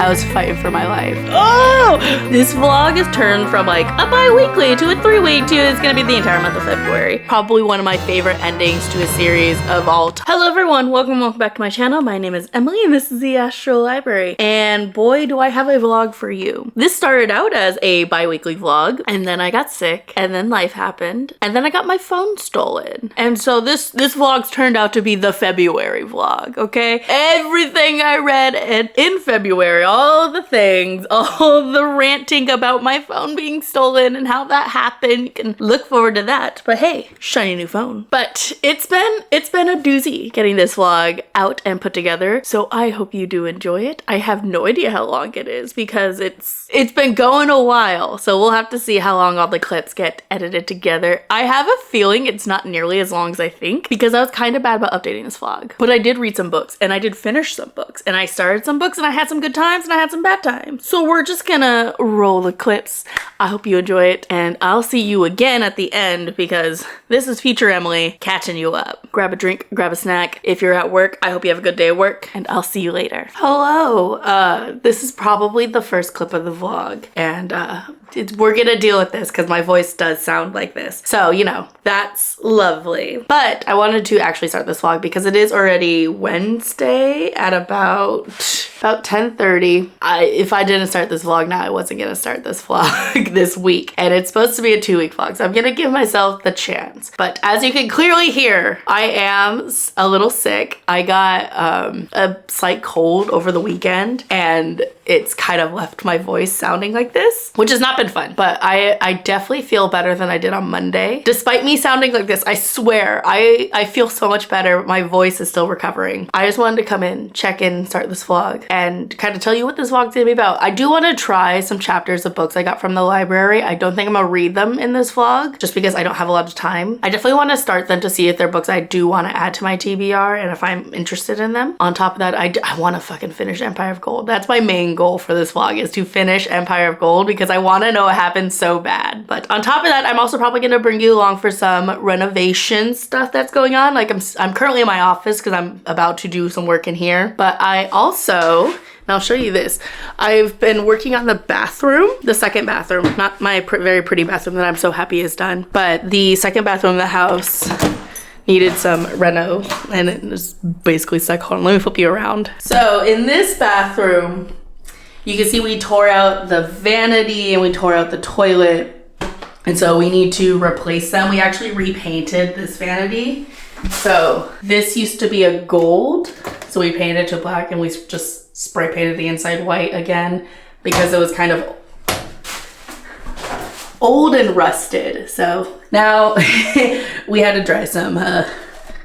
I was fighting for my life. Oh! This vlog is turned from like a bi-weekly to a 3-week to it's gonna be the entire month of February. Probably one of my favorite endings to a series of all time. Hello everyone, welcome back to my channel. My name is Emily and this is the Astral Library. And boy, do I have a vlog for you. This started out as a bi-weekly vlog and then I got sick and then life happened and then I got my phone stolen. And so this vlog's turned out to be the February vlog, okay? Everything I read in February, all the things, all the ranting about my phone being stolen and how that happened. You can look forward to that. But hey, shiny new phone. But it's been a doozy getting this vlog out and put together. So I hope you do enjoy it. I have no idea how long it is because it's been going a while. So we'll have to see how long all the clips get edited together. I have a feeling it's not nearly as long as I think because I was kind of bad about updating this vlog. But I did read some books and I did finish some books and I started some books and I had some good times and I had some bad times. So we're just gonna roll the clips. I hope you enjoy it and I'll see you again at the end because this is Future Emily catching you up. Grab a drink, grab a snack. If you're at work, I hope you have a good day at work and I'll see you later. Hello, this is probably the first clip of the vlog and we're gonna deal with this because my voice does sound like this. So, you know, that's lovely. But I wanted to actually start this vlog because it is already Wednesday at about 10:30. If I didn't start this vlog now, I wasn't gonna start this vlog this week. And it's supposed to be a 2-week vlog, so I'm gonna give myself the chance. But as you can clearly hear, I am a little sick. I got a slight cold over the weekend and it's kind of left my voice sounding like this, which has not been fun, but I definitely feel better than I did on Monday. Despite me sounding like this, I swear, I feel so much better. My voice is still recovering. I just wanted to come in, check in, start this vlog, and kind of tell you what this vlog's gonna be about. I do want to try some chapters of books I got from the library. I don't think I'm gonna read them in this vlog, just because I don't have a lot of time. I definitely want to start them to see if they're books I do want to add to my TBR, and if I'm interested in them. On top of that, I want to fucking finish Empire of Gold. That's my main goal for this vlog, is to finish Empire of Gold, because I want to know what happened so bad. But on top of that, I'm also probably going to bring you along for some renovation stuff that's going on. Like I'm currently in my office because I'm about to do some work in here, but I also, and I'll show you this, I've been working on the bathroom, the second bathroom, not my very pretty bathroom that I'm so happy is done, but the second bathroom in the house needed some reno and it was basically stuck. Hold on, let me flip you around. So in this bathroom, you can see we tore out the vanity and we tore out the toilet. And so we need to replace them. We actually repainted this vanity. So this used to be a gold. So we painted it to black and we just spray painted the inside white again because it was kind of old and rusted. So now we had to dry some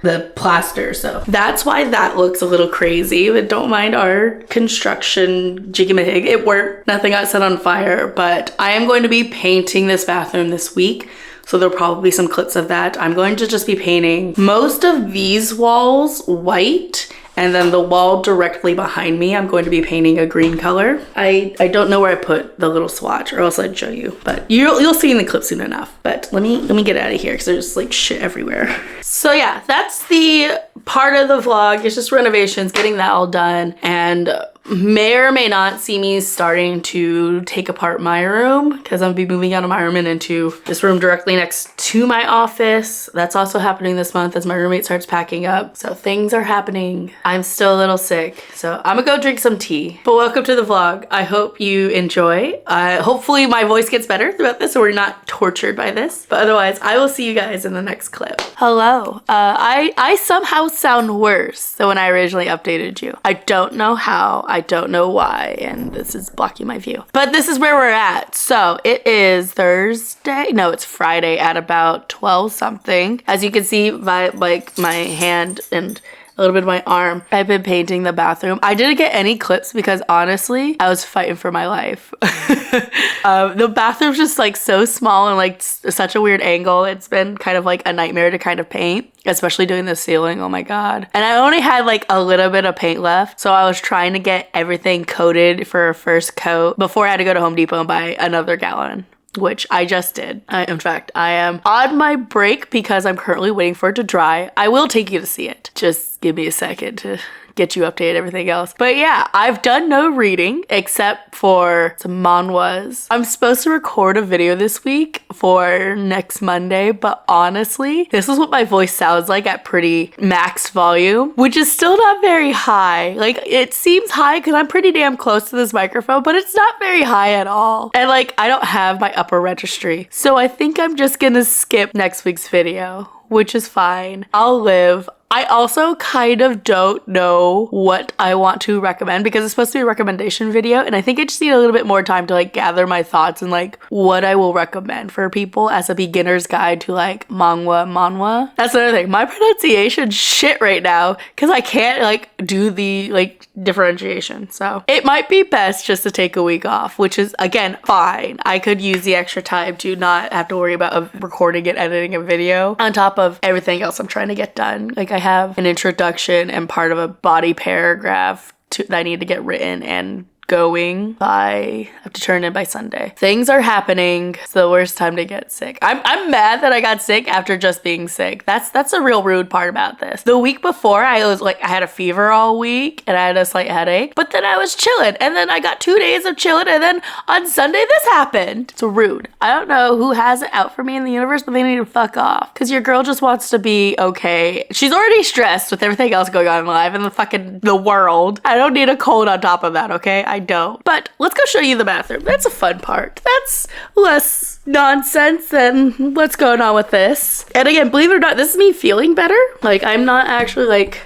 the plaster, so that's why that looks a little crazy, but don't mind our construction jiggy-mag. It worked, nothing got set on fire, but I am going to be painting this bathroom this week, so there'll probably be some clips of that. I'm going to just be painting most of these walls white, and then the wall directly behind me, I'm going to be painting a green color. I don't know where I put the little swatch, or else I'd show you, but you'll see in the clip soon enough. But let me get out of here because there's like shit everywhere. So yeah, that's the part of the vlog. It's just renovations, getting that all done, and may or may not see me starting to take apart my room because I'm gonna be moving out of my room and into this room directly next to my office. That's also happening this month as my roommate starts packing up. So things are happening. I'm still a little sick, so I'm gonna go drink some tea. But welcome to the vlog. I hope you enjoy. Hopefully my voice gets better throughout this so we're not tortured by this. But otherwise, I will see you guys in the next clip. Hello. I somehow sound worse than when I originally updated you. I don't know how. I don't know why, and this is blocking my view. But this is where we're at. So it is Thursday. No, it's Friday at about 12 something. As you can see by like my hand and a little bit of my arm, I've been painting the bathroom. I didn't get any clips because honestly, I was fighting for my life. The bathroom's just like so small and like such a weird angle. It's been kind of like a nightmare to kind of paint, especially doing the ceiling. Oh my God. And I only had like a little bit of paint left. So I was trying to get everything coated for a first coat before I had to go to Home Depot and buy another gallon, which I just did. In fact, I am on my break because I'm currently waiting for it to dry. I will take you to see it. Just give me a second to get you updated, everything else. But yeah, I've done no reading except for some manhwas. I'm supposed to record a video this week for next Monday, but honestly, this is what my voice sounds like at pretty max volume, which is still not very high. Like, it seems high because I'm pretty damn close to this microphone, but it's not very high at all. And like, I don't have my upper registry. So I think I'm just gonna skip next week's video, which is fine. I'll live. I also kind of don't know what I want to recommend because it's supposed to be a recommendation video, and I think I just need a little bit more time to like gather my thoughts and like what I will recommend for people as a beginner's guide to like manhwa. That's another thing. My pronunciation's shit right now because I can't like do the like differentiation. So it might be best just to take a week off, which is again fine. I could use the extra time to not have to worry about recording and editing a video on top of everything else I'm trying to get done. Like, I have an introduction and part of a body paragraph that I need to get written and going by, I have to turn in by Sunday. Things are happening. It's the worst time to get sick. I'm mad that I got sick after just being sick. That's a real rude part about this. The week before, I was like, I had a fever all week and I had a slight headache, but then I was chilling, and then I got 2 days of chilling, and then on Sunday this happened. It's rude. I don't know who has it out for me in the universe, but they need to fuck off, because your girl just wants to be okay. She's already stressed with everything else going on in life and the world. I don't need a cold on top of that, okay? I don't. But let's go show you the bathroom. That's a fun part. That's less nonsense than what's going on with this. And again, believe it or not, this is me feeling better. Like, I'm not actually like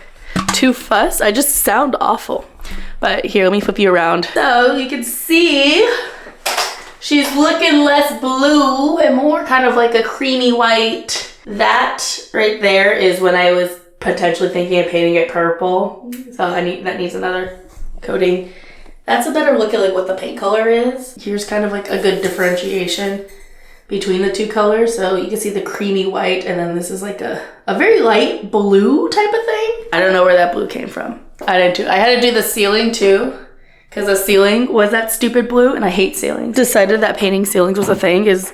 too fussed. I just sound awful. But here, let me flip you around. So you can see she's looking less blue and more kind of like a creamy white. That right there is when I was potentially thinking of painting it purple. So that needs another coating. That's a better look at like what the paint color is. Here's kind of like a good differentiation between the two colors. So you can see the creamy white, and then this is like a very light blue type of thing. I don't know where that blue came from. I had to do the ceiling too, because the ceiling was that stupid blue, and I hate ceilings. Decided that painting ceilings was a thing is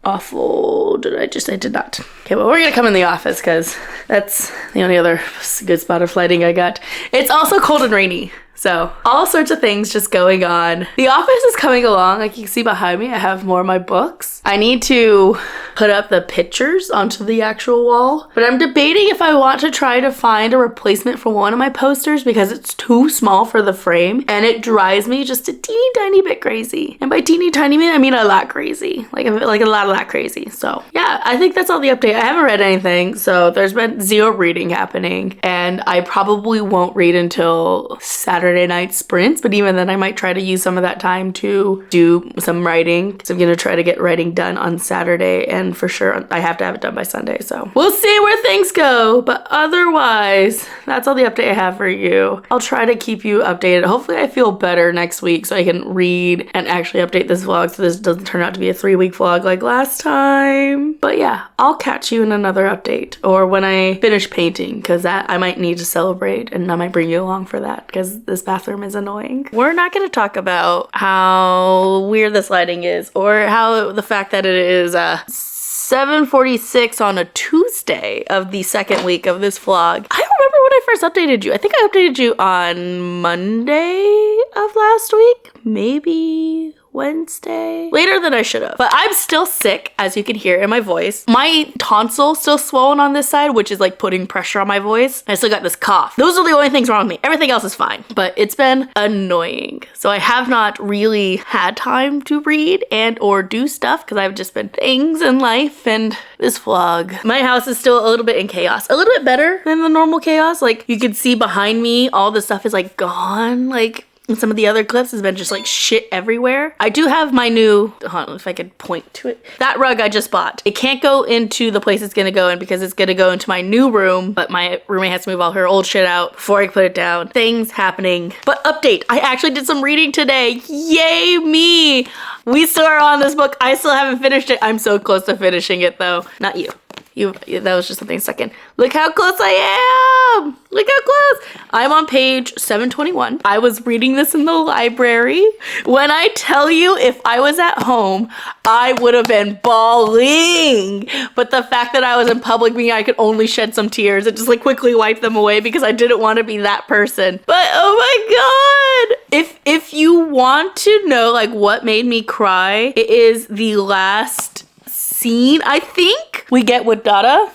awful. I did not. Okay, well, we're gonna come in the office because that's the only other good spot of lighting I got. It's also cold and rainy. So all sorts of things just going on. The office is coming along. Like you can see behind me, I have more of my books. I need to put up the pictures onto the actual wall, but I'm debating if I want to try to find a replacement for one of my posters because it's too small for the frame and it drives me just a teeny tiny bit crazy. And by teeny tiny, I mean a lot crazy, like a lot crazy. So yeah, I think that's all the update. I haven't read anything, so there's been zero reading happening, and I probably won't read until Saturday night sprints, but even then I might try to use some of that time to do some writing. So I'm gonna try to get writing done on Saturday, and for sure I have to have it done by Sunday. So we'll see where things go, but otherwise that's all the update I have for you. I'll try to keep you updated. Hopefully I feel better next week so I can read and actually update this vlog so this doesn't turn out to be a 3-week vlog like last time. But yeah, I'll catch you in another update or when I finish painting, because that I might need to celebrate, and I might bring you along for that because this bathroom is annoying. We're not going to talk about how weird this lighting is or how the fact that it is 7:46 on a Tuesday of the second week of this vlog. I don't remember when I first updated you. I think I updated you on Monday of last week, maybe Wednesday. Later than I should have. But I'm still sick, as you can hear in my voice. My tonsil still swollen on this side, which is like putting pressure on my voice. I still got this cough. Those are the only things wrong with me. Everything else is fine. But it's been annoying. So I have not really had time to read and or do stuff because I've just been things in life and this vlog. My house is still a little bit in chaos. A little bit better than the normal chaos. Like you can see behind me, all the stuff is like gone. Like and some of the other clips has been just like shit everywhere. I do have my new, hold on, if I could point to it. That rug I just bought. It can't go into the place it's gonna go in because it's gonna go into my new room, but my roommate has to move all her old shit out before I put it down. Things happening. But update, I actually did some reading today. Yay me! We still are on this book. I still haven't finished it. I'm so close to finishing it though. Not you. That was just something stuck in. Look how close I am. Look how close. I'm on page 721. I was reading this in the library. When I tell you, if I was at home, I would have been bawling. But the fact that I was in public meaning I could only shed some tears and just like quickly wipe them away because I didn't want to be that person. But oh my god. If you want to know like what made me cry, it is the last scene, I think, we get with Dada.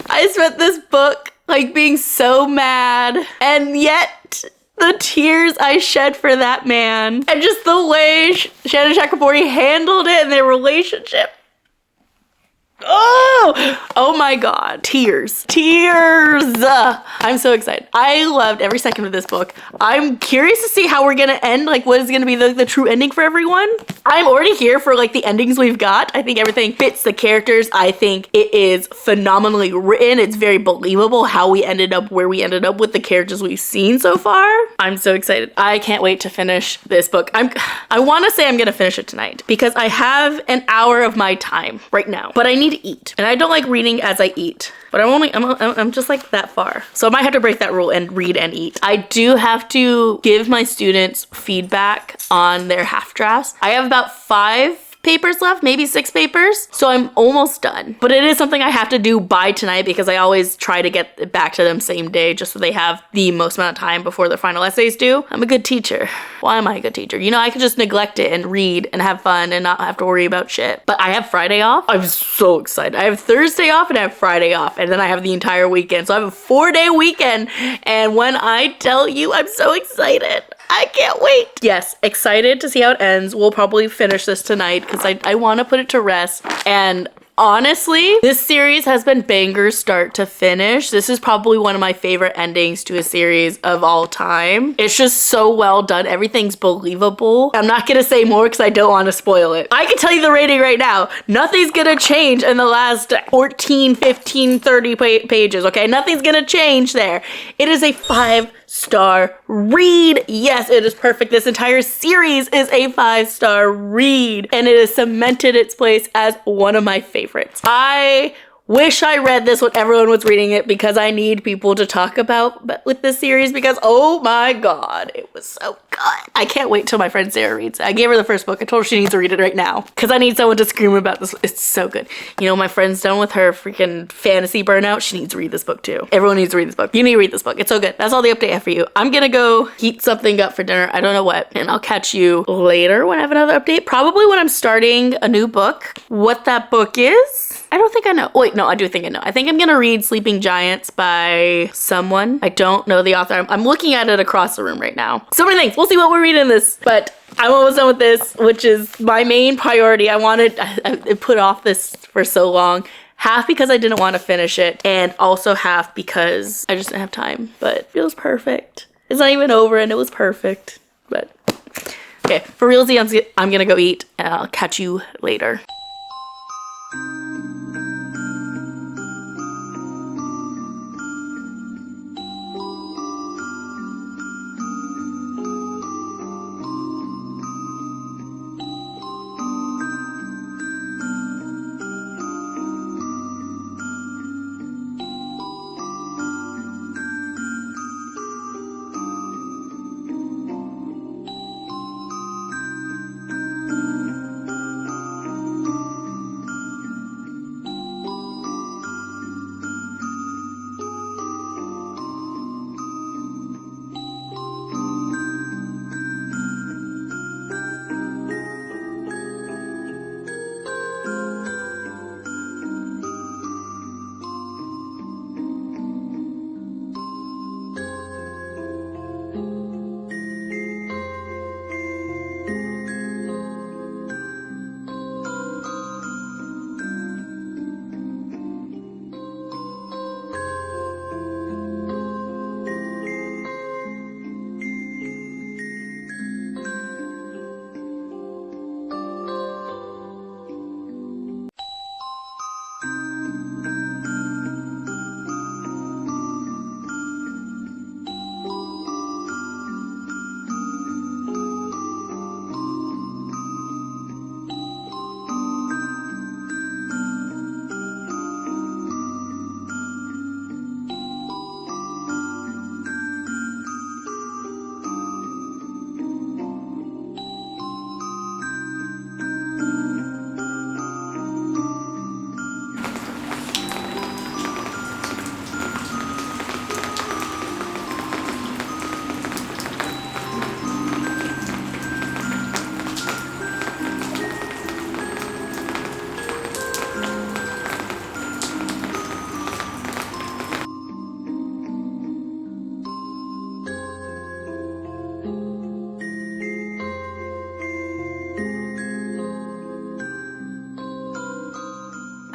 I spent this book like being so mad, and yet the tears I shed for that man, and just the way Shannon Chakraborty handled it and their relationship. Oh my god. Tears. I'm so excited. I loved every second of this book. I'm curious to see how we're gonna end, like what is gonna be the true ending for everyone. I'm already here for like the endings we've got. I think everything fits the characters. I think it is phenomenally written. It's very believable how we ended up where we ended up with the characters we've seen so far. I'm so excited. I can't wait to finish this book. I want to say I'm gonna finish it tonight because I have an hour of my time right now, but I need to eat, and I don't like reading as I eat, but I'm just like that far, so I might have to break that rule and read and eat. I do have to give my students feedback on their half drafts. I have about 5 papers left, maybe 6 papers, so I'm almost done, but it is something I have to do by tonight because I always try to get it back to them same day just so they have the most amount of time before their final essays due. I'm a good teacher. Why am I a good teacher? You know, I could just neglect it and read and have fun and not have to worry about shit. But I have Friday off. I'm so excited. I have Thursday off and I have Friday off, and then I have the entire weekend, so I have a 4-day weekend, and when I tell you I'm so excited, I can't wait. Yes, excited to see how it ends. We'll probably finish this tonight because I want to put it to rest. And honestly, this series has been bangers start to finish. This is probably one of my favorite endings to a series of all time. It's just so well done. Everything's believable. I'm not gonna say more because I don't want to spoil it. I can tell you the rating right now. Nothing's gonna change in the last 14, 15, 30 pages, okay? Nothing's gonna change there. It is a 5-star read. Yes, it is perfect. This entire series is a 5-star read, and it has cemented its place as one of my favorites. I wish I read this when everyone was reading it because I need people to talk about with this series because oh my god, it was so good. I can't wait till my friend Sarah reads it. I gave her the first book. I told her she needs to read it right now because I need someone to scream about this. It's so good. You know, my friend's done with her freaking fantasy burnout. She needs to read this book too. Everyone needs to read this book. You need to read this book. It's so good. That's all the update I have for you. I'm gonna go heat something up for dinner. I don't know what, and I'll catch you later when I have another update. Probably when I'm starting a new book. What that book is, I don't think I know. Wait, no, I do think I know. I think I'm gonna read Sleeping Giants by someone. I don't know the author. I'm looking at it across the room right now. So many things. We'll see what we read in this, but I'm almost done with this, which is my main priority. I put off this for so long. Half because I didn't want to finish it, and also half because I just didn't have time, but it feels perfect. It's not even over and it was perfect, but okay. For realsy, I'm gonna go eat and I'll catch you later.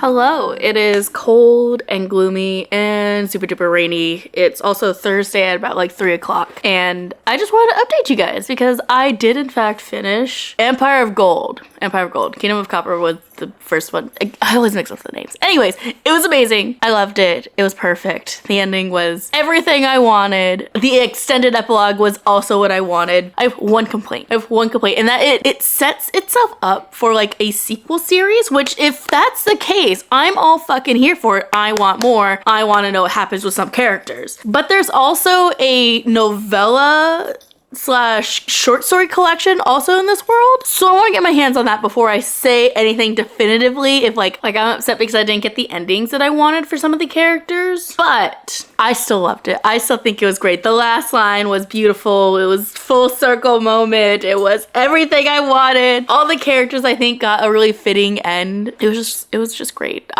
Hello, it is cold and gloomy and super duper rainy. It's also Thursday at about like 3 o'clock. And I just wanted to update you guys because I did in fact finish Empire of Gold. Kingdom of Copper was the first one. I always mix up the names. Anyways, it was amazing. I loved it. It was perfect. The ending was everything I wanted. The extended epilogue was also what I wanted. I have one complaint. And that it sets itself up for like a sequel series, which if that's the case, I'm all fucking here for it. I want more. I want to know what happens with some characters. But there's also a novella / short story collection also in this world. So I want to get my hands on that before I say anything definitively if like I'm upset because I didn't get the endings that I wanted for some of the characters. But I still loved it. I still think it was great. The last line was beautiful. It was full circle moment. It was everything I wanted. All the characters I think got a really fitting end. It was just great.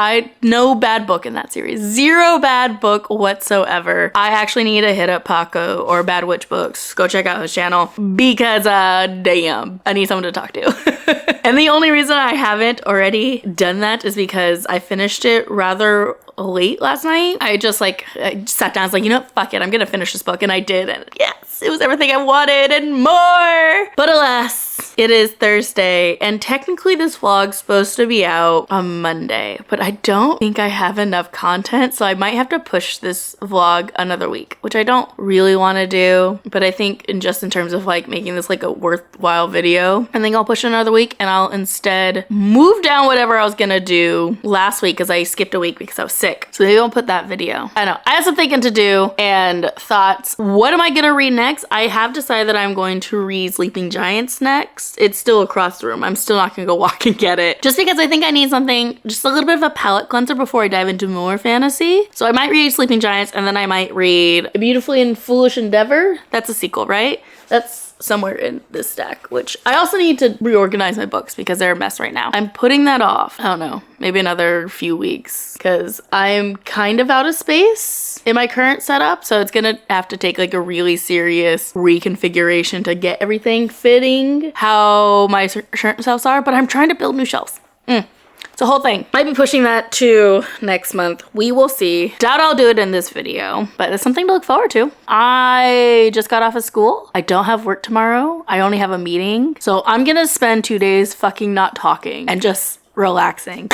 No bad book in that series. Zero bad book whatsoever. I actually need to hit up Paco or Bad Witch Books. Go check out his channel because damn, I need someone to talk to. And the only reason I haven't already done that is because I finished it rather late last night. I sat down, I was like, you know what, fuck it, I'm gonna finish this book, and I did, and yes, it was everything I wanted and more. But alas, it is Thursday, and technically this vlog's supposed to be out on Monday, but I don't think I have enough content, so I might have to push this vlog another week, which I don't really want to do, but I think in terms of like making this like a worthwhile video, I think I'll push it another week, and I'll instead move down whatever I was gonna do last week because I skipped a week because I was sick. So maybe I'll put that video. I know. I have some thinking to do and thoughts. What am I gonna read next? I have decided that I'm going to read Sleeping Giants next. It's still across the room. I'm still not gonna go walk and get it. Just because I think I need something, just a little bit of a palate cleanser before I dive into more fantasy. So I might read Sleeping Giants and then I might read A Beautifully and Foolish Endeavor. That's a sequel, right? That's somewhere in this stack, which I also need to reorganize my books because they're a mess right now. I'm putting that off. I don't know, maybe another few weeks because I'm kind of out of space in my current setup. So it's gonna have to take like a really serious reconfiguration to get everything fitting how my certain shelves are, but I'm trying to build new shelves. It's a whole thing. Might be pushing that to next month. We will see. Doubt I'll do it in this video, but it's something to look forward to. I just got off of school. I don't have work tomorrow. I only have a meeting. So I'm gonna spend 2 days fucking not talking and just relaxing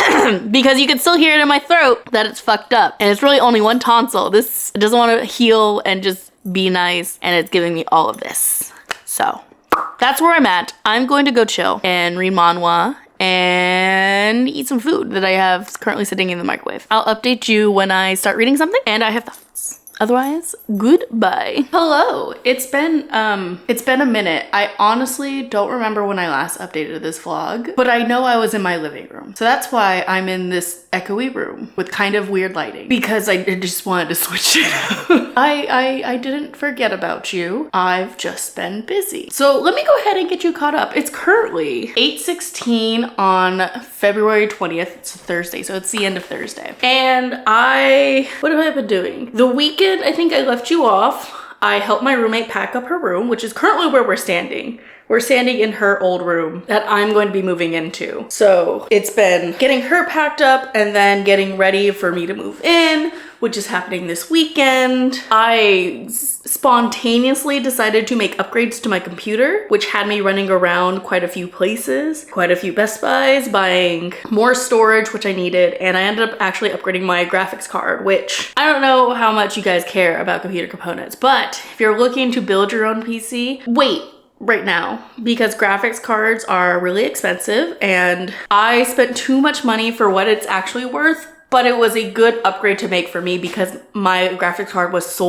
because you can still hear it in my throat that it's fucked up, and it's really only one tonsil. This doesn't want to heal and just be nice, and it's giving me all of this. So that's where I'm at. I'm going to go chill and read manhwa and eat some food that I have currently sitting in the microwave. I'll update you when I start reading something and I have thoughts. Otherwise, goodbye. Hello, it's been a minute. I honestly don't remember when I last updated this vlog, but I know I was in my living room. So that's why I'm in this echoey room with kind of weird lighting because I just wanted to switch it up. I didn't forget about you. I've just been busy. So let me go ahead and get you caught up. It's currently 8:16 on February 20th. It's a Thursday, so it's the end of Thursday. And what have I been doing? The weekend, I think I left you off. I helped my roommate pack up her room, which is currently where we're standing. We're standing in her old room that I'm going to be moving into. So it's been getting her packed up and then getting ready for me to move in, which is happening this weekend. I spontaneously decided to make upgrades to my computer, which had me running around quite a few places, quite a few Best Buys, buying more storage, which I needed, and I ended up actually upgrading my graphics card, which I don't know how much you guys care about computer components, but if you're looking to build your own PC, wait right now because graphics cards are really expensive and I spent too much money for what it's actually worth. But it was a good upgrade to make for me because my graphics card was so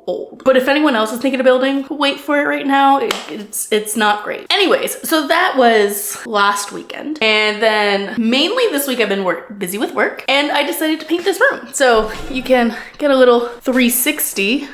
old. But if anyone else is thinking of building, wait for it right now. It's not great. Anyways, so that was last weekend. And then mainly this week I've been busy with work and I decided to paint this room. So you can get a little 360.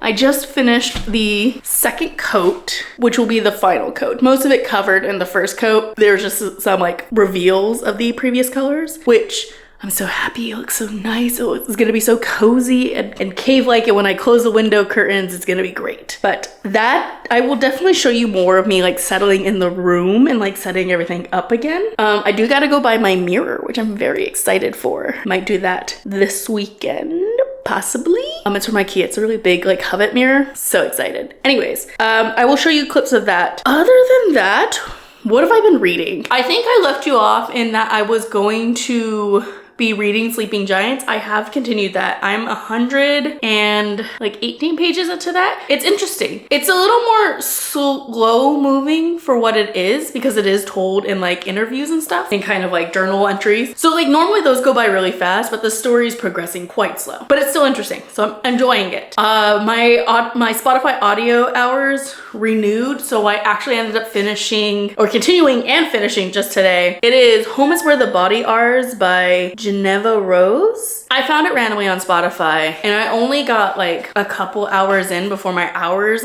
I just finished the second coat, which will be the final coat. Most of it covered in the first coat. There's just some like reveals of the previous colors, which I'm so happy. It looks so nice. It's gonna be so cozy and cave-like, and when I close the window curtains, it's gonna be great. But that, I will definitely show you more of me like settling in the room and like setting everything up again. I do gotta go buy my mirror, which I'm very excited for. Might do that this weekend. Possibly. It's from IKEA. It's a really big like Hovet mirror. So excited. Anyways, I will show you clips of that. Other than that, what have I been reading? I think I left you off in that I was going to be reading Sleeping Giants. I have continued that. I'm 118 pages into that. It's interesting. It's a little more slow moving for what it is because it is told in like interviews and stuff and kind of like journal entries. So like normally those go by really fast, but the story is progressing quite slow, but it's still interesting. So I'm enjoying it. My Spotify audio hours renewed. So I actually ended up finishing or continuing and finishing just today. It is Home is Where the Body Are's by Geneva Rose. I found it randomly on Spotify and I only got like a couple hours in before my hours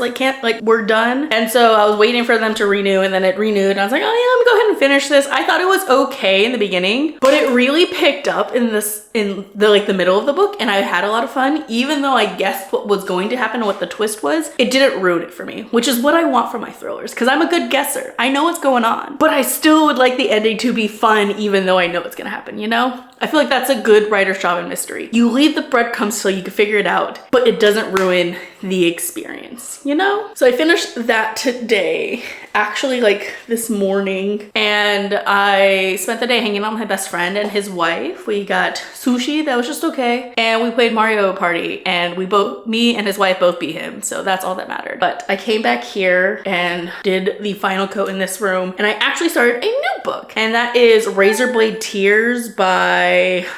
were done. And so I was waiting for them to renew and then it renewed. And I was like, oh yeah, let me go ahead and finish this. I thought it was okay in the beginning, but it really picked up in the middle of the book and I had a lot of fun. Even though I guessed what was going to happen and what the twist was, it didn't ruin it for me, which is what I want from my thrillers because I'm a good guesser. I know what's going on, but I still would like the ending to be fun even though I know what's gonna happen, you know? I feel like that's a good writer's job in mystery. You leave the breadcrumbs so you can figure it out, but it doesn't ruin the experience, you know? So I finished that today, actually like this morning, and I spent the day hanging out with my best friend and his wife. We got sushi that was just okay, and we played Mario Party, and me and his wife both beat him, so that's all that mattered. But I came back here and did the final coat in this room, and I actually started a new book, and that is Razorblade Tears by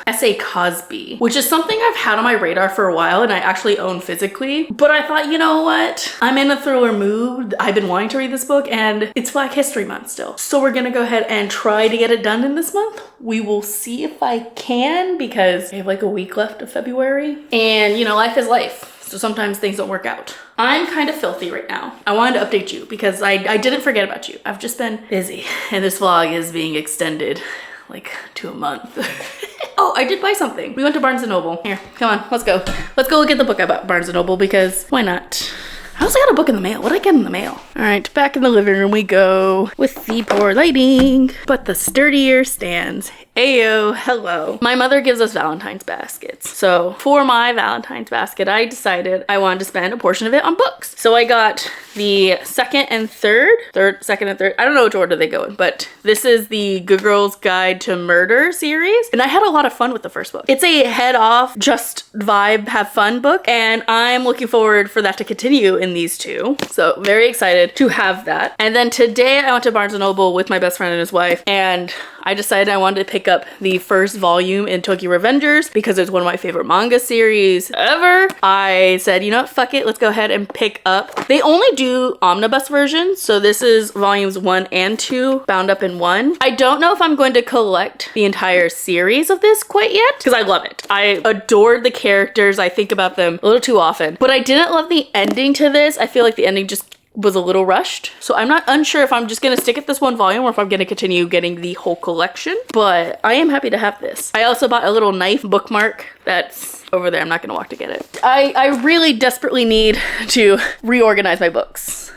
S.A. Cosby, which is something I've had on my radar for a while and I actually own physically. But I thought, you know what? I'm in a thriller mood. I've been wanting to read this book and it's Black History Month still. So we're gonna go ahead and try to get it done in this month. We will see if I can because I have like a week left of February. And you know, life is life. So sometimes things don't work out. I'm kind of filthy right now. I wanted to update you because I didn't forget about you. I've just been busy and this vlog is being extended like to a month. Oh, I did buy something. We went to Barnes & Noble. Here, come on, let's go. Let's go look at the book I bought at Barnes & Noble because why not? I also got a book in the mail. What did I get in the mail? All right, back in the living room we go with the poor lighting, but the sturdier stands. Ayo, hello. My mother gives us Valentine's baskets. So for my Valentine's basket, I decided I wanted to spend a portion of it on books. So I got the second and third. I don't know which order they go in, but this is the Good Girl's Guide to Murder series. And I had a lot of fun with the first book. It's a head off, just vibe, have fun book. And I'm looking forward for that to continue in these two. So very excited to have that. And then today I went to Barnes & Noble with my best friend and his wife, and I decided I wanted to pick up the first volume in Tokyo Revengers because it's one of my favorite manga series ever. I said, you know what, fuck it, let's go ahead and pick up. They only do omnibus versions, so this is volumes 1 and 2 bound up in one. I don't know if I'm going to collect the entire series of this quite yet because I love it. I adored the characters. I think about them a little too often, but I didn't love the ending to this. I feel like the ending just was a little rushed. So I'm not unsure if I'm just gonna stick at this one volume or if I'm gonna continue getting the whole collection, but I am happy to have this. I also bought a little knife bookmark that's over there. I'm not gonna walk to get it. I really desperately need to reorganize my books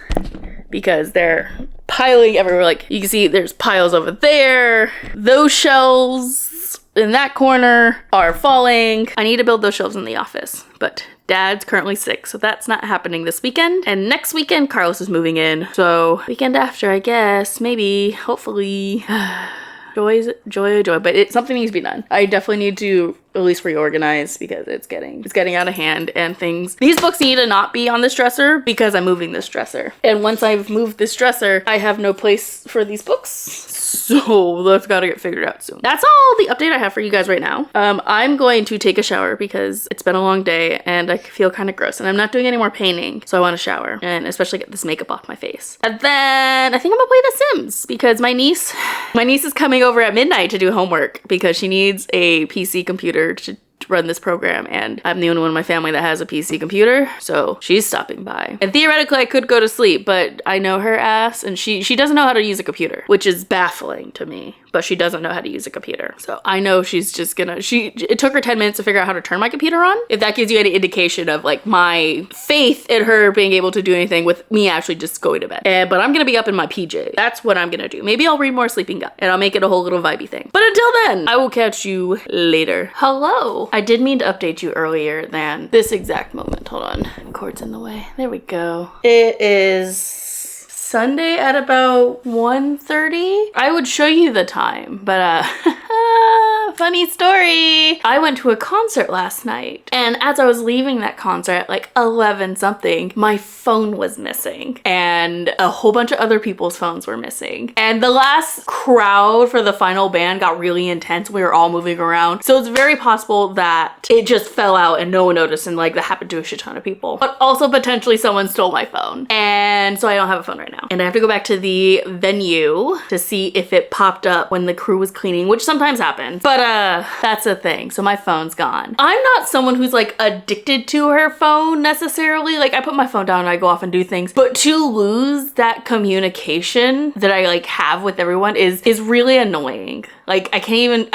because they're piling everywhere. Like you can see there's piles over there. Those shelves in that corner are falling. I need to build those shelves in the office, but Dad's currently sick, so that's not happening this weekend. And next weekend, Carlos is moving in. So weekend after, I guess, maybe, hopefully. Joy, but something needs to be done. I definitely need to at least reorganize because it's getting out of hand and these books need to not be on this dresser because I'm moving this dresser. And once I've moved this dresser, I have no place for these books. So that's gotta get figured out soon. That's all the update I have for you guys right now. I'm going to take a shower because it's been a long day and I feel kind of gross and I'm not doing any more painting. So I want to shower and especially get this makeup off my face. And then I think I'm gonna play The Sims because my niece is coming over at midnight to do homework because she needs a PC computer to run this program and I'm the only one in my family that has a PC computer, so she's stopping by. And theoretically I could go to sleep, but I know her ass and she doesn't know how to use a computer, which is baffling to me. but she doesn't know how to use a computer. So I know she's just gonna, it took her 10 minutes to figure out how to turn my computer on. If that gives you any indication of like my faith in her being able to do anything with me actually just going to bed. But I'm gonna be up in my PJ. That's what I'm gonna do. Maybe I'll read more Sleeping Gut and I'll make it a whole little vibey thing. But until then, I will catch you later. Hello. I did mean to update you earlier than this exact moment. Hold on. Cord's in the way. There we go. It is Sunday at about 1:30. I would show you the time, but funny story. I went to a concert last night, and as I was leaving that concert at like 11 something, my phone was missing, and a whole bunch of other people's phones were missing. And the last crowd for the final band got really intense. We were all moving around, so it's very possible that it just fell out and no one noticed, and like that happened to a shit ton of people. But also potentially someone stole my phone, and so I don't have a phone right now. And I have to go back to the venue to see if it popped up when the crew was cleaning, which sometimes happens. But that's a thing. So my phone's gone. I'm not someone who's like addicted to her phone necessarily. Like I put my phone down and I go off and do things. But to lose that communication that I like have with everyone is really annoying. Like I can't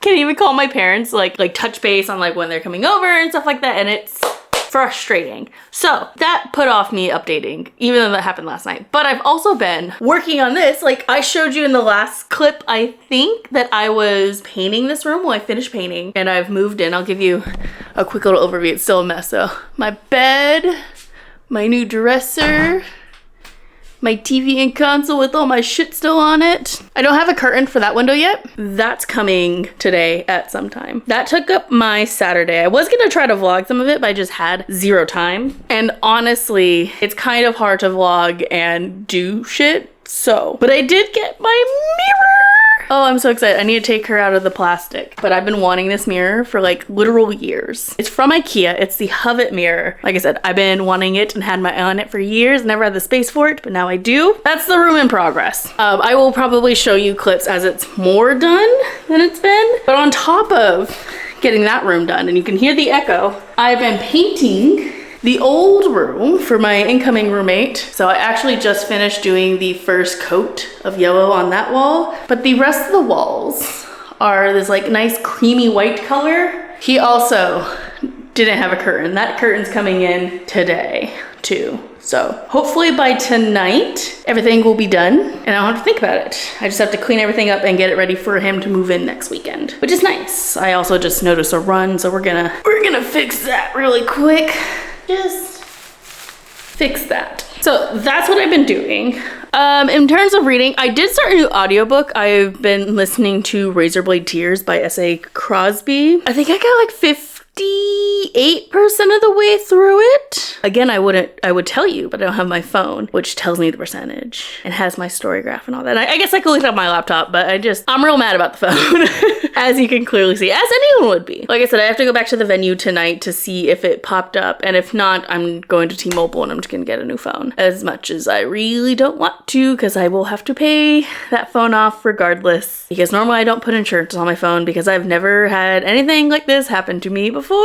even call my parents like touch base on like when they're coming over and stuff like that. And it's frustrating. So that put off me updating, even though that happened last night. But I've also been working on this. Like I showed you in the last clip, I think, that I was painting this room. Well, I finished painting and I've moved in. I'll give you a quick little overview. It's still a mess though. My bed, my new dresser, my TV and console with all my shit still on it. I don't have a curtain for that window yet. That's coming today at some time. That took up my Saturday. I was gonna try to vlog some of it, but I just had zero time. And honestly, it's kind of hard to vlog and do shit. So, but I did get my mirror. Oh, I'm so excited. I need to take her out of the plastic. But I've been wanting this mirror for like literal years. It's from IKEA. It's the Hovet mirror. Like I said, I've been wanting it and had my eye on it for years. Never had the space for it, but now I do. That's the room in progress. I will probably show you clips as it's more done than it's been. But on top of getting that room done, and you can hear the echo, I've been painting the old room for my incoming roommate. So I actually just finished doing the first coat of yellow on that wall, but the rest of the walls are this like nice creamy white color. He also didn't have a curtain. That curtain's coming in today too. So hopefully by tonight, everything will be done and I don't have to think about it. I just have to clean everything up and get it ready for him to move in next weekend, which is nice. I also just noticed a run, so we're gonna fix that really quick. Just fix that. So that's what I've been doing. In terms of reading, I did start a new audiobook. I've been listening to Razorblade Tears by S.A. Crosby. I think I got like 58% of the way through it. Again, I would tell you, but I don't have my phone, which tells me the percentage and has my story graph and all that. I guess I could look it up on my laptop, but I'm real mad about the phone, as you can clearly see, as anyone would be. Like I said, I have to go back to the venue tonight to see if it popped up, and if not, I'm going to T-Mobile and I'm just gonna get a new phone. As much as I really don't want to, because I will have to pay that phone off regardless, because normally I don't put insurance on my phone because I've never had anything like this happen to me before,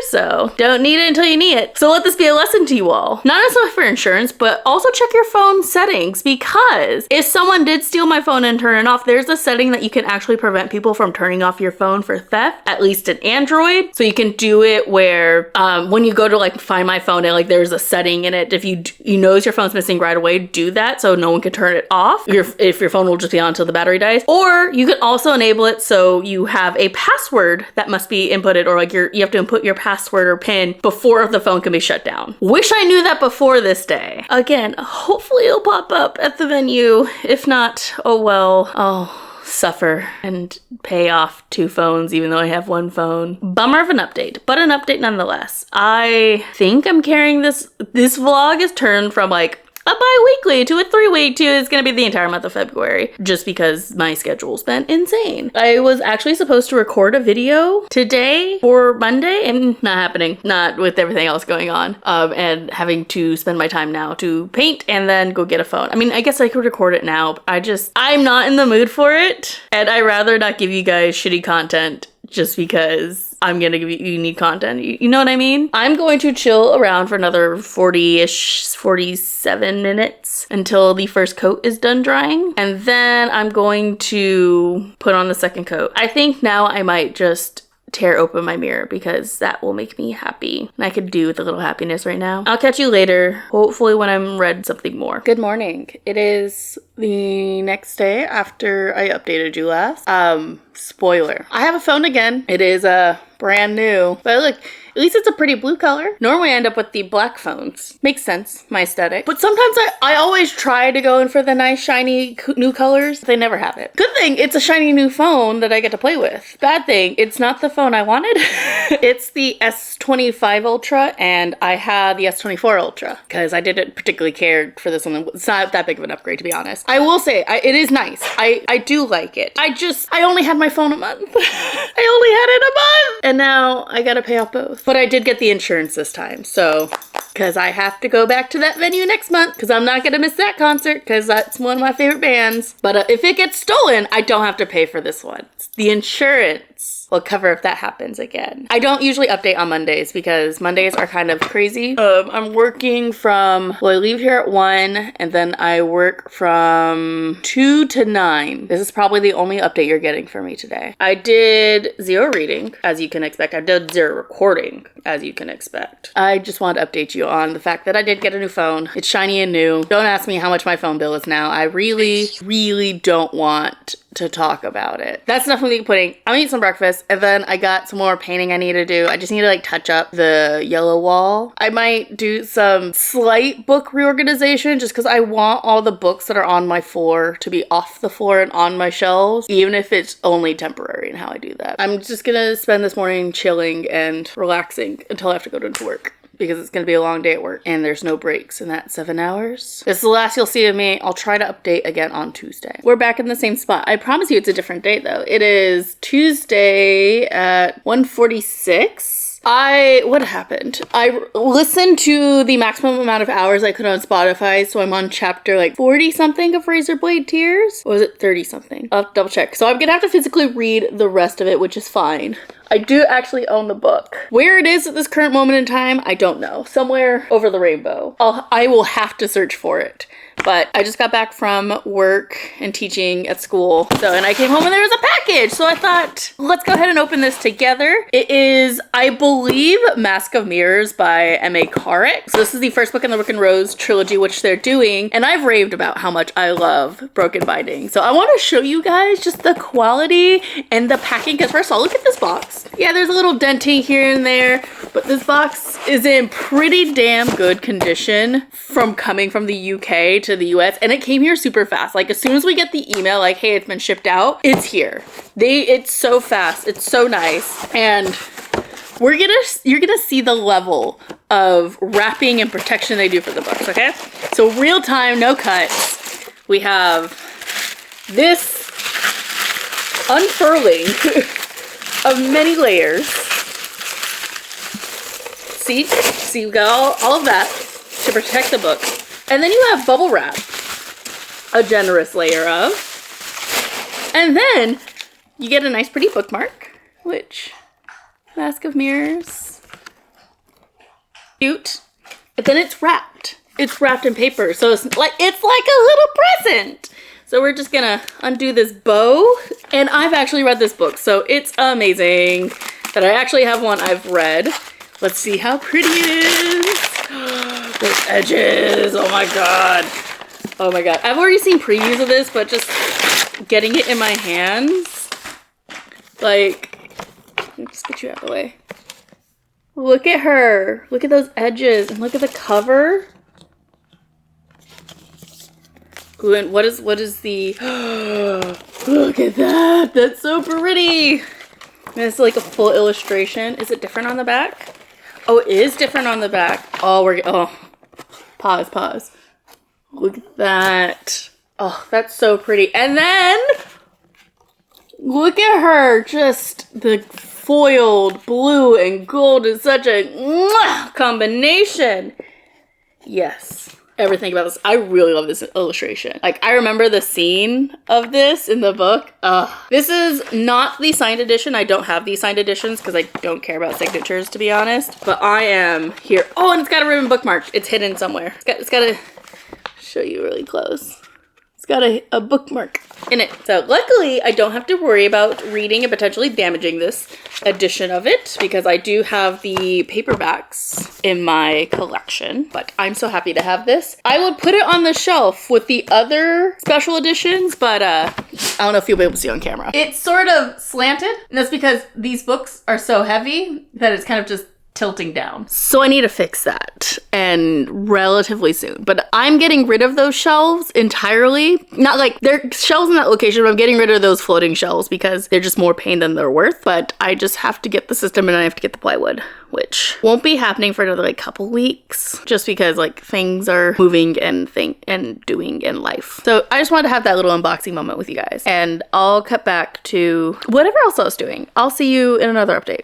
so don't need it until you need it. So let this be a lesson to you all. Not necessarily for insurance, but also check your phone settings, because if someone did steal my phone and turn it off, there's a setting that you can actually prevent people from turning off your phone for theft, at least in Android. So you can do it where when you go to like find my phone, and like there's a setting in it, if you notice your phone's missing right away, do that so no one can turn it off. If your phone will just be on until the battery dies. Or you can also enable it so you have a password that must be inputted, or like you have to input your password or PIN before the phone can be shut down. Wish I knew that before this day. Again, hopefully it'll pop up at the venue. If not, oh well, I'll suffer and pay off 2 phones even though I have 1 phone. Bummer of an update, but an update nonetheless. I think I'm carrying this vlog is turned from like a bi-weekly to a 3-week to it's gonna be the entire month of February, just because my schedule's been insane. I was actually supposed to record a video today for Monday, and not happening, not with everything else going on, and having to spend my time now to paint and then go get a phone. I mean, I guess I could record it now, but I'm not in the mood for it, and I'd rather not give you guys shitty content just because I'm gonna give you unique content. You know what I mean? I'm going to chill around for another 40-ish, 47 minutes until the first coat is done drying. And then I'm going to put on the second coat. I think now I might just tear open my mirror because that will make me happy. And I could do with a little happiness right now. I'll catch you later, hopefully when I'm read something more. Good morning. It is the next day after I updated you last. Spoiler. I have a phone again. It is brand new. But look, at least it's a pretty blue color. Normally I end up with the black phones. Makes sense, my aesthetic. But sometimes I always try to go in for the nice shiny new colors. They never have it. Good thing it's a shiny new phone that I get to play with. Bad thing, it's not the phone I wanted. It's the S25 Ultra and I had the S24 Ultra because I didn't particularly care for this one. It's not that big of an upgrade, to be honest. I will say, it is nice. I do like it. I only had my phone a month. I only had it a month. And now I gotta pay off both. But I did get the insurance this time, so, because I have to go back to that venue next month, because I'm not gonna miss that concert, because that's one of my favorite bands. But if it gets stolen, I don't have to pay for this one. The insurance will cover if that happens again. I don't usually update on Mondays because Mondays are kind of crazy. I'm working from, well, I leave here at 1 and then I work from 2 to 9. This is probably the only update you're getting from me today. I did 0 reading, as you can expect. I did 0 recording, as you can expect. I just wanted to update you on the fact that I did get a new phone. It's shiny and new. Don't ask me how much my phone bill is now. I really, really don't want to talk about it. That's definitely pudding. I'm gonna eat some breakfast and then I got some more painting I need to do. I just need to like touch up the yellow wall. I might do some slight book reorganization just because I want all the books that are on my floor to be off the floor and on my shelves, even if it's only temporary in how I do that. I'm just gonna spend this morning chilling and relaxing until I have to go to work, because it's gonna be a long day at work and there's no breaks in that 7 hours. This is the last you'll see of me. I'll try to update again on Tuesday. We're back in the same spot. I promise you it's a different date though. It is Tuesday at 1:46. What happened? I listened to the maximum amount of hours I could on Spotify, so I'm on chapter like 40 something of Razorblade Tears. Or was it 30 something? I'll have to double check. So I'm gonna have to physically read the rest of it, which is fine. I do actually own the book. Where it is at this current moment in time, I don't know. Somewhere over the rainbow. I will have to search for it. But I just got back from work and teaching at school. And I came home and there was a package. So I thought, let's go ahead and open this together. It is, I believe, Mask of Mirrors by M.A. Carrick. So this is the first book in the Rick and Rose trilogy, which they're doing. And I've raved about how much I love Broken Binding. So I want to show you guys just the quality and the packing. Because first of all, look at this box. Yeah, there's a little denting here and there. But this box is in pretty damn good condition from coming from the UK to the US, and it came here super fast. Like as soon as we get the email like, hey, it's been shipped out, it's here. It's so fast. It's so nice. And you're gonna see the level of wrapping and protection they do for the books, okay? So real time, no cuts. We have this unfurling of many layers. See, we got all of that to protect the book. And then you have bubble wrap, a generous layer of. And then you get a nice pretty bookmark, which, Mask of Mirrors, cute. But then it's wrapped. It's wrapped in paper, so it's like a little present. So we're just gonna undo this bow. And I've actually read this book, so it's amazing that I actually have one I've read. Let's see how pretty it is. Those edges, oh my god. Oh my god. I've already seen previews of this, but just getting it in my hands, like, let me just get you out of the way. Look at her. Look at those edges, and look at the cover. Ooh, and what is the, look at that. That's so pretty. And it's like a full illustration. Is it different on the back? Oh, it is different on the back. Oh, pause. Look at that. Oh, that's so pretty. And then, look at her. Just the foiled blue and gold is such a combination. Yes. everything about this. I really love this illustration. Like, I remember the scene of this in the book. This is not the signed edition. I don't have these signed editions because I don't care about signatures, to be honest. But I am here. Oh, and it's got a ribbon bookmark. It's hidden somewhere. It's got to show you really close. It's got a bookmark in it. So luckily, I don't have to worry about reading and potentially damaging this edition of it because I do have the paperbacks in my collection. But I'm so happy to have this. I would put it on the shelf with the other special editions, but I don't know if you'll be able to see on camera. It's sort of slanted, and that's because these books are so heavy that it's kind of just tilting down. So I need to fix that, and relatively soon. But I'm getting rid of those shelves entirely. Not like they're shelves in that location, but I'm getting rid of those floating shelves because they're just more pain than they're worth. But I just have to get the system and I have to get the plywood, which won't be happening for another like couple weeks just because like things are moving and doing in life. So I just wanted to have that little unboxing moment with you guys, and I'll cut back to whatever else I was doing. I'll see you in another update.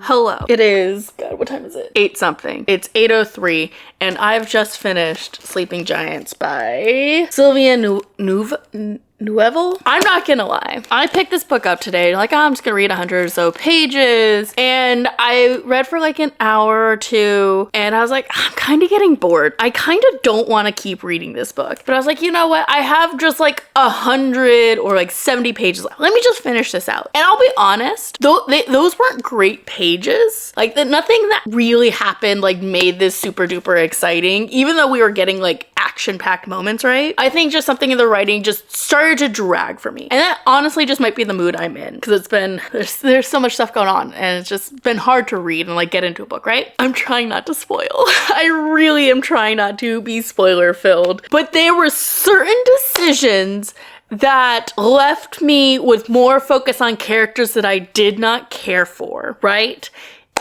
Hello. It is, God, what time is it? 8 something. It's 8:03 and I've just finished Sleeping Giants by Sylvia Neuvel. I'm not gonna lie. I picked this book up today, like, I'm just gonna read 100 or so pages, and I read for like an hour or two, and I was like, I'm kind of getting bored. I kind of don't want to keep reading this book, but I was like, you know what? I have just like 100 or like 70 pages left. Let me just finish this out. And I'll be honest, those weren't great pages. Like, nothing that really happened like made this super duper exciting, even though we were getting like action-packed moments, right? I think just something in the writing just started to drag for me. And that honestly just might be the mood I'm in, because it's been, there's so much stuff going on, and it's just been hard to read and like get into a book, right? I'm trying not to spoil. I really am trying not to be spoiler filled, but there were certain decisions that left me with more focus on characters that I did not care for, right?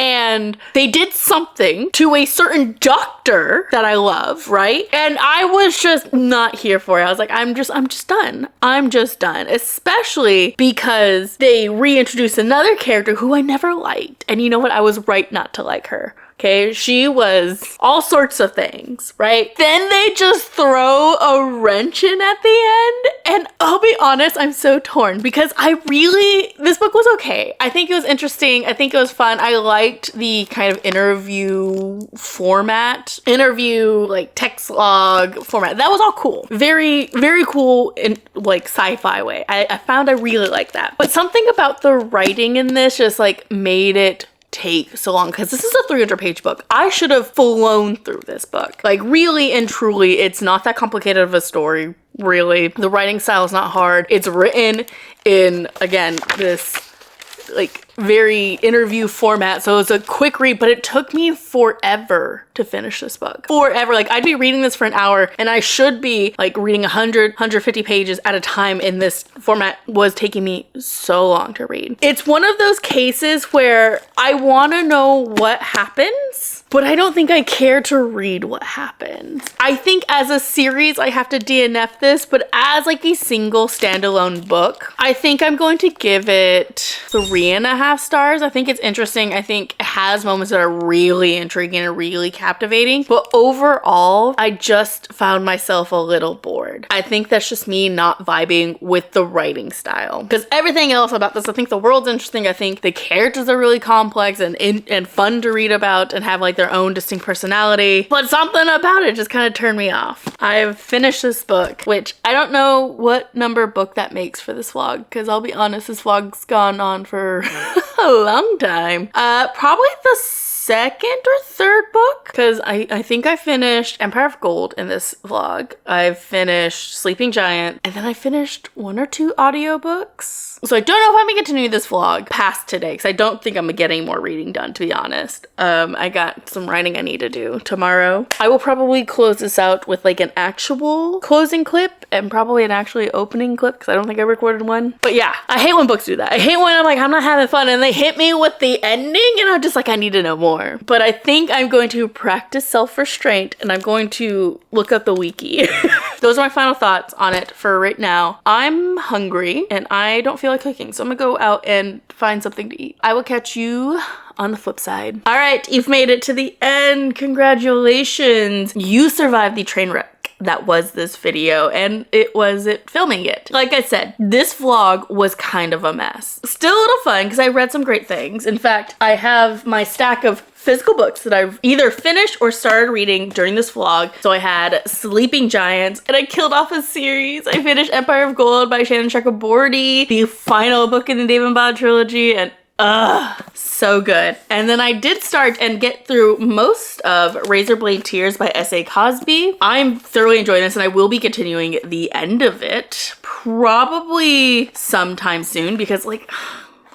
And they did something to a certain doctor that I love, right? And I was just not here for it. I was like, I'm just done. I'm just done. Especially because they reintroduced another character who I never liked. And you know what? I was right not to like her. Okay, she was all sorts of things, right? Then they just throw a wrench in at the end, and I'll be honest, I'm so torn because this book was okay. I think it was interesting. I think it was fun. I liked the kind of interview format, like text log format. That was all cool. Very, very cool in like sci-fi way. I found I really liked that. But something about the writing in this just like made it take so long, because this is a 300-page book. I should have flown through this book. Like, really and truly, it's not that complicated of a story, really. The writing style is not hard. It's written in, again, this like very interview format, so it's a quick read, but it took me forever to finish this book. Forever. Like, I'd be reading this for an hour, and I should be like reading 150 pages at a time in this format. Was taking me so long to read. It's one of those cases where I want to know what happens, but I don't think I care to read what happens. I think as a series, I have to DNF this, but as like a single standalone book, I think I'm going to give it 3.5 stars. I think it's interesting. I think it has moments that are really intriguing and really captivating, but overall, I just found myself a little bored. I think that's just me not vibing with the writing style, because everything else about this, I think the world's interesting. I think the characters are really complex and fun to read about and have like their own distinct personality, but something about it just kind of turned me off. I've finished this book, which I don't know what number book that makes for this vlog, because I'll be honest, this vlog's gone on for a long time. Probably the second or third book, because I think I finished Empire of Gold in this vlog. I've finished Sleeping Giant, and then I finished 1 or 2 audiobooks. So I don't know if I'm gonna continue this vlog past today, because I don't think I'm gonna get any more reading done, to be honest. I got some writing I need to do tomorrow. I will probably close this out with like an actual closing clip and probably an actually opening clip, because I don't think I recorded one. But yeah, I hate when books do that. I hate when I'm like, I'm not having fun, and they hit me with the ending, and I'm just like, I need to know more. But I think I'm going to practice self-restraint, and I'm going to look up the wiki. Those are my final thoughts on it for right now. I'm hungry and I don't feel like cooking, so I'm gonna go out and find something to eat. I will catch you on the flip side. All right, you've made it to the end. Congratulations. You survived the train wreck that was this video, and it was filming it. Like I said, this vlog was kind of a mess. Still a little fun because I read some great things. In fact, I have my stack of physical books that I've either finished or started reading during this vlog. So I had Sleeping Giants, and I killed off a series. I finished Empire of Gold by Shannon Chakraborty, the final book in the Dave and Bob trilogy, and so good. And then I did start and get through most of Razorblade Tears by S.A. Cosby. I'm thoroughly enjoying this, and I will be continuing the end of it probably sometime soon, because like,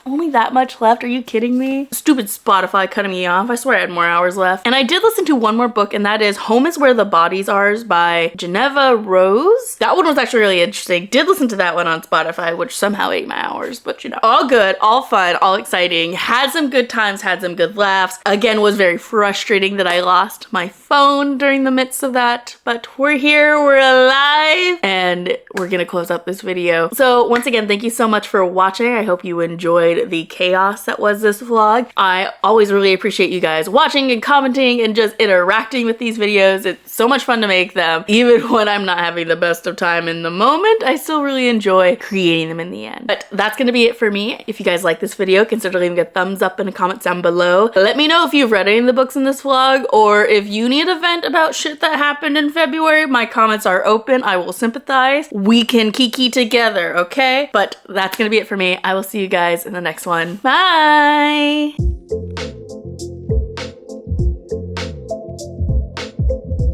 only that much left? Are you kidding me? Stupid Spotify cutting me off. I swear I had more hours left. And I did listen to one more book, and that is Home is Where the Bodies Are by Geneva Rose. That one was actually really interesting. Did listen to that one on Spotify, which somehow ate my hours, but you know, all good, all fun, all exciting. Had some good times, had some good laughs. Again, was very frustrating that I lost my phone during the midst of that, but we're here, we're alive, and we're gonna close up this video. So once again, thank you so much for watching. I hope you enjoyed the chaos that was this vlog. I always really appreciate you guys watching and commenting and just interacting with these videos. It's so much fun to make them. Even when I'm not having the best of time in the moment, I still really enjoy creating them in the end. But that's gonna be it for me. If you guys like this video, consider leaving a thumbs up and a comment down below. Let me know if you've read any of the books in this vlog, or if you need a vent about shit that happened in February. My comments are open. I will sympathize. We can kiki together, okay? But that's gonna be it for me. I will see you guys in the next one. Bye!